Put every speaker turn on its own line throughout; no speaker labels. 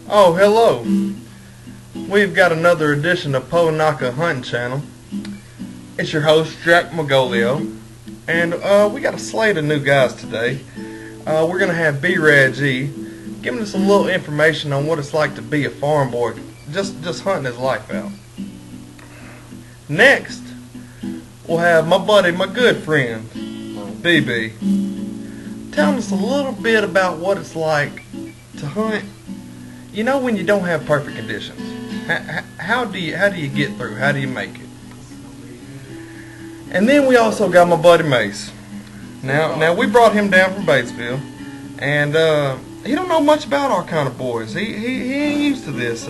Oh, hello. We've got another edition of Ponacca Huntin Channel. It's your host, Jack Magolio. And we got a slate of new guys today. We're going to have B-rad G giving us a little information on what it's like to be a farm boy, just hunting his life out. Next, we'll have my buddy, my good friend, BB, telling us a little bit about what it's like to hunt. You know, when you don't have perfect conditions, how do you get through? How do you make it? And then we also got my buddy Mace. Now we brought him down from Batesville, and he don't know much about our kind of boys. He ain't used to this.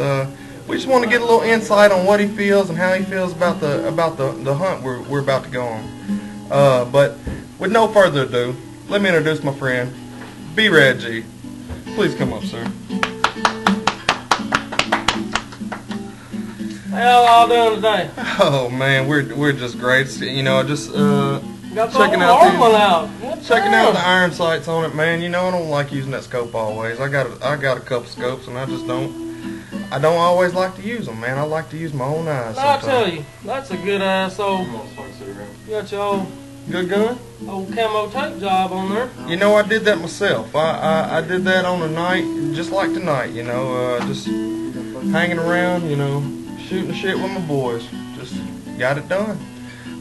We just want to get a little insight on what he feels and how he feels about the hunt we're about to go on. But with no further ado, let me introduce my friend B-rad G. Please come up, sir.
How y'all doing today?
Oh man, we're just great. You know, just
Got
checking
out
the iron sights on it, man. You know, I don't like using that scope always. I got a couple scopes, and I don't always like to use them, man. I like to use my own eyes.
I tell you, that's a good ass old. You got your old
Good gun?
old camo tape job on there.
You know, I did that myself. I did that on a night just like tonight. You know, just hanging around. You know, shooting shit with my boys. Just got it done.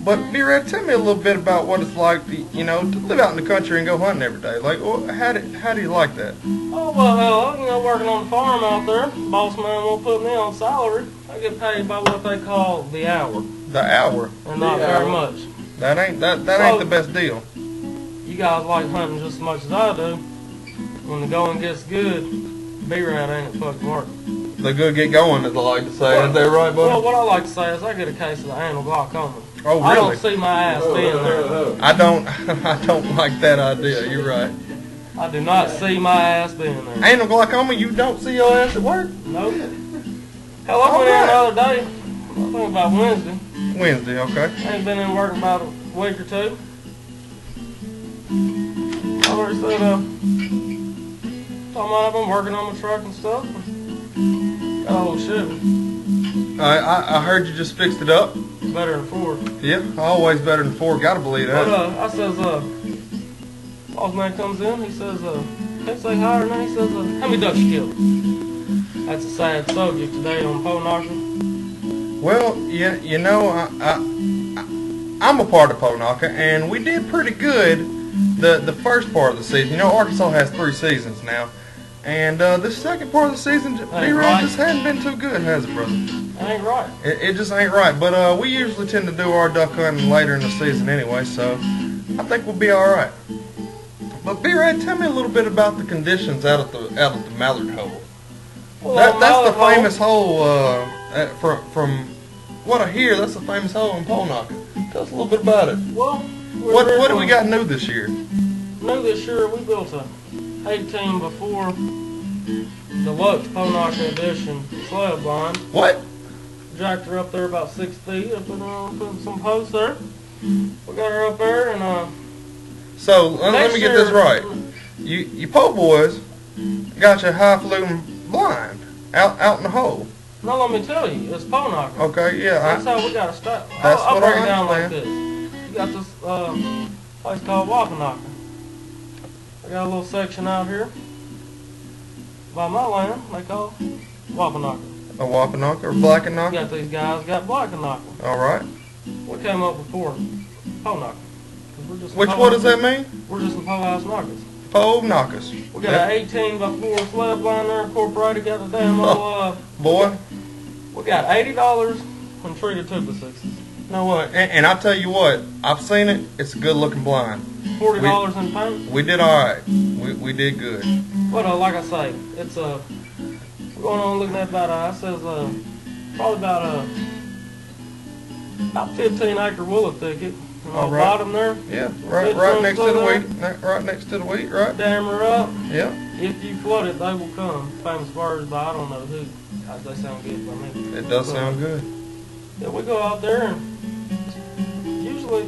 But B-rad, tell me a little bit about what it's like to, you know, to live out in the country and go hunting every day. Like, how do you like that?
Oh well, hell, you know, working on the farm out there, boss man won't put me on salary. I get paid by what they call the hour.
The hour?
And not very much.
That ain't the best deal.
You guys like hunting just as much as I do. When the going gets good, B-rad ain't at fucking work.
The good get going, as I like to say. Is that right, buddy?
Well, what I like to say is I get a case of the anal glaucoma.
Oh, really?
I don't see my ass being there.
I don't like that idea. You're right.
I do not see my ass being there.
Anal glaucoma, you don't see your ass at work?
Nope. Hell, I went in the other day. I think about Wednesday.
Wednesday, okay.
I ain't been in work about a week or two. I already said, talking about I've been working on my truck and stuff. Got old shit.
I heard you just fixed it up.
Better than 4.
Yeah, always better than 4. Gotta believe that.
But I says, boss man comes in. He says, can't say hi or nothing. He says, how many ducks you killed? That's a sad subject today on Ponacca.
Well, yeah, you know, I'm a part of Ponacca, and we did pretty good the first part of the season. You know, Arkansas has 3 seasons now, and this second part of the season, B-rad just hadn't been too good, has it, brother?
That ain't right.
It just ain't right. But we usually tend to do our duck hunting later in the season anyway, so I think we'll be all right. But B-rad, tell me a little bit about the conditions out at the mallard hole.
Well,
that's the famous hole from what I hear. That's the famous hole in Ponacca. Tell us a little bit about it.
Well,
what do we got new this year?
New this year, we built a 18 by 4 deluxe Ponacca edition slab blind.
What?
Jacked her up there about 6 feet. I put some posts there. We got her up there, and
So let me get this right. You po' boys got your highfalutin blind out in the hole.
now let me tell you, it's Ponacca.
Okay, yeah.
That's how we got to start.
That's
I'll
what
break
I
it down like
understand.
this. You got this place called Wapanaka. I got a little section out here by my land. They call it Wapanaka.
A Wapanaka or Blackanaka?
You got these guys got Blackanaka.
All right.
We came up before Ponacca.
Which what does that mean?
We're just some Po-house knockers.
Po-knockers.
We got an 18 by 4 slab blind there incorporated. Got the damn old
boy.
We got $80 and treated 2x6s.
No what? And I tell you what, I've seen it. It's a good looking blind.
$40 in paint.
We did all right. We did good.
But like I say, it's we're going on looking at about I says probably about 15-acre willow thicket.
All right.
Bottom there.
Yeah, right next to the wheat. Right next to the wheat, right?
Dam her up.
Yeah.
If you flood it, they will come. Famous words, but I don't know who. They sound good by me.
It does sound good.
Yeah, we go out there and usually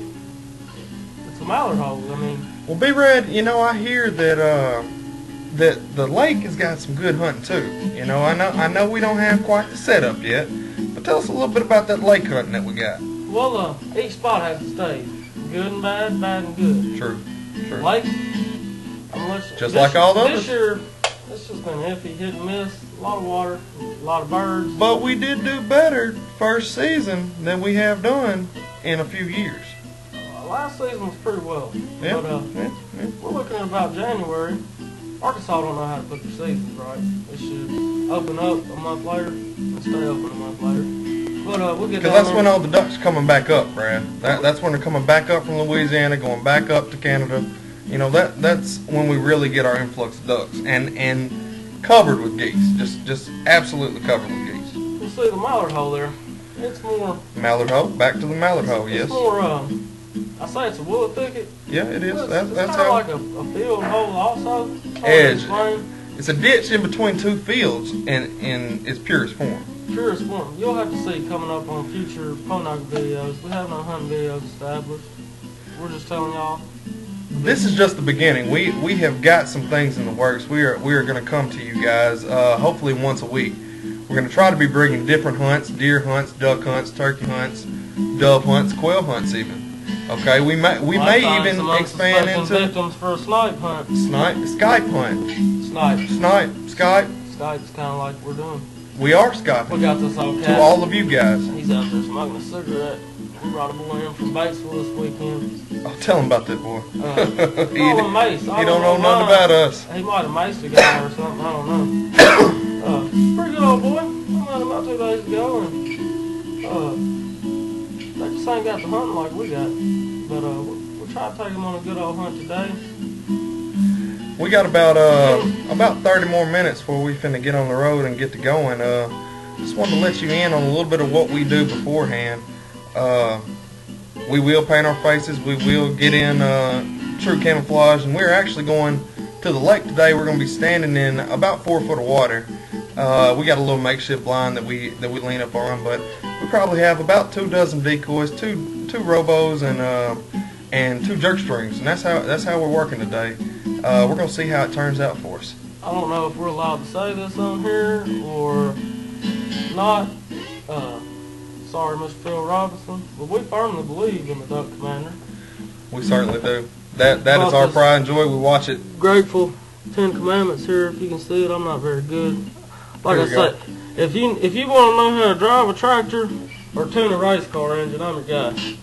it's a mallard hole. I mean.
Well, B-rad, you know, I hear that that the lake has got some good hunting too. You know, I know we don't have quite the setup yet, but tell us a little bit about that lake hunting that we got.
Well, each spot has a stage. Good and bad, bad and good.
True.
Lake,
just like all the others.
This year, it's just been iffy, hit and miss. A lot of water, a lot of birds.
But we did do better first season than we have done in a few years.
Last season was pretty well.
Yeah.
But we're looking at about January. Arkansas don't know how to put their seasons right. They should open up a month later and stay open a month later. But we'll get
because that's when all the ducks are coming back up, Brad. That's when they're coming back up from Louisiana, going back up to Canada. You know, that's when we really get our influx of ducks and covered with geese. Just absolutely covered with geese.
You see the mallard hole there? It's more
mallard hole. Back to the mallard hole. Yes.
It's more. I say it's a willow thicket.
Yeah, it is.
It's
That's
kind of
how.
like a field hole also.
Edge. It's a ditch in between two fields in its purest form.
Purest form. You'll have to see coming up on future Ponacca videos. We have no hunting videos established. We're just telling y'all.
This is just the beginning. We have got some things in the works. We are going to come to you guys hopefully once a week. We're going to try to be bringing different hunts: deer hunts, duck hunts, turkey hunts, dove hunts, quail hunts even. Okay, we may even expand into
victims for a snipe hunt.
Skype hunt. Skype.
Skype's kind of like we're doing.
We are Skyping.
We got this old cat.
To all of you guys.
He's out there smoking a cigarette. We brought a boy in from Batesville this weekend.
Oh, tell him about that boy.
Mace.
He don't know nothing about us.
He might have maced a guy or something. I don't know. Pretty good old boy. I met him about 2 days ago, and they just ain't got the hunting like we got. But we'll try to take him on a good old hunt today.
We got about 30 more minutes before we finna get on the road and get to going. Just wanted to let you in on a little bit of what we do beforehand. We will paint our faces. We will get in true camouflage, and we're actually going to the lake today. We're going to be standing in about 4 foot of water. We got a little makeshift blind that we lean up on, but we probably have about 2 dozen decoys, two robos, and 2 jerk strings, and that's how we're working today. We're gonna see how it turns out for us.
I don't know if we're allowed to say this on here or not. Sorry, Mr. Phil Robinson, but we firmly believe in the Duck Commander.
We certainly do. That is our pride and joy. We watch it.
Grateful 10 Commandments here. If you can see it, I'm not very good. Like I said, if you want to know how to drive a tractor or tune a race car engine, I'm your guy.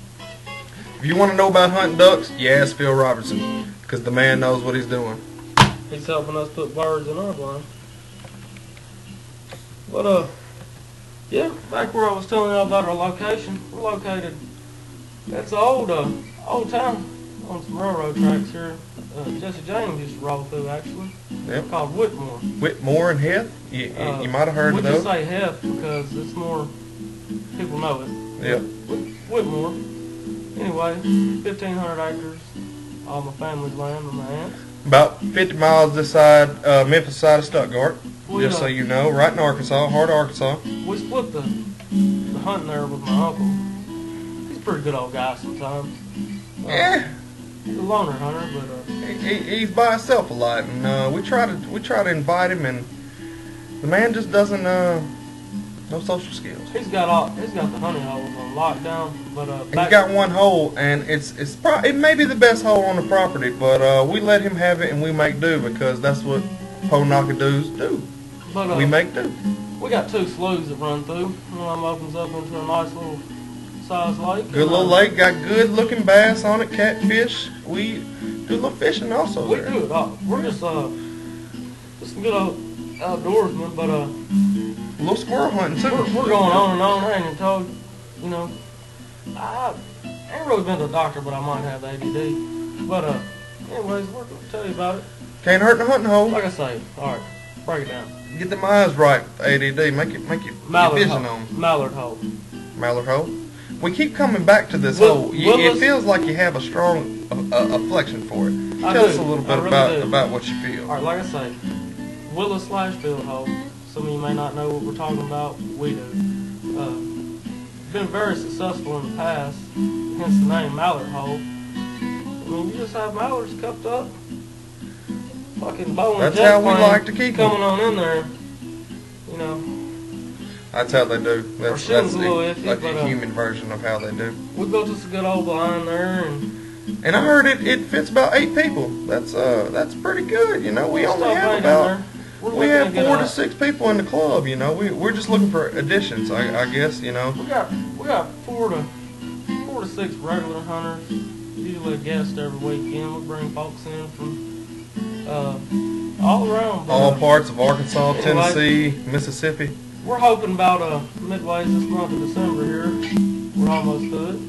If you want to know about hunting ducks, you ask Phil Robertson, because the man knows what he's doing.
He's helping us put birds in our blind. But yeah, back where I was telling you about our location, we're located. That's an old town on some railroad tracks here. Jesse James used to roll through, actually.
Yep.
Called Whitmore.
Whitmore and Heth? You might have heard of those.
We just say Heth because it's more, people know it.
Yep.
Whitmore. Anyway, 1,500 acres, all my family's land and my aunt's.
About 50 miles this side, Memphis side of Stuttgart. Just so you know, right in Arkansas, heart of Arkansas.
We split the hunting there with my uncle. He's a pretty good old guy sometimes.
Yeah.
He's a loner hunter, but
he's by himself a lot, and we try to invite him, and the man just doesn't no social skills.
He's got the honey holes on lockdown, but
he's got one hole, and it may be the best hole on the property, but we let him have it, and we make do because that's what Ponacca dudes do.
But
we make do.
We got 2 sloughs that run through. One of them opens up into a nice little size lake.
Good little lake, got good looking bass on it, catfish. We do a little fishing also there.
We do it all. We're just some good old outdoorsmen, but
a little squirrel hunting too.
We're going on and on. I ain't even told you know. I ain't really been to the doctor, but I might have ADD. But anyways, we're gonna tell you about it.
Can't hurt the hunting hole.
Like I say, all right, break it down.
Get them eyes right, ADD. Make your vision on.
Mallard hole.
Mallard hole. We keep coming back to this hole. It feels like you have a strong affliction for it. Tell us a little bit about what you feel.
All right, like I say, Willow/field hole. Some of you may not know what we're talking about. We do. Been very successful in the past, hence the name mallard hole. I mean, you just have mallards cupped up, fucking bowling
That's
jet
how we
plane
like to keep 'em.
coming on in there. You know,
That's how they do.
our shooting's a little
That's
iffy,
like
but
the human version of how they do.
we built us a good old blind there,
And I heard it fits about 8 people. That's pretty good. You know, we only
stuff
have
right in
about
there. We're
we
looking
have
to get
4 to 6 people in the club. You know, we're just looking for additions. I guess you know.
We got 4 to 6 regular hunters. Usually a guest every weekend. We bring folks in from all around.
All parts of Arkansas,
Anyway.
Tennessee, Mississippi.
We're hoping about midway this month of December here. We're almost to it.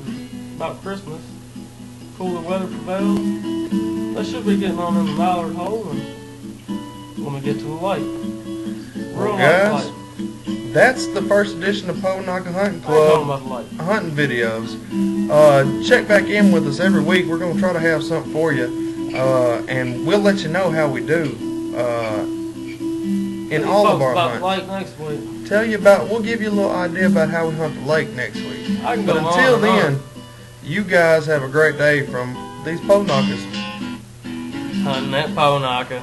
About Christmas. Cooler weather prevails. They should be getting on in the mallard hole and when we get to the lake. Real
Well,
nice
guys,
lake.
that's the first edition of Ponacca Hunting
I ain't talking
Club
about the lake.
hunting videos. Check back in with us every week. We're gonna try to have something for you, and we'll let you know how we do in
Tell
all
you
of our
folks about
hunts.
the lake next week.
We'll give you a little idea about how we hunt the lake next week.
I can
But
go on
until
and on.
then, you guys have a great day from these Ponaccas.
Hunting that Ponacca.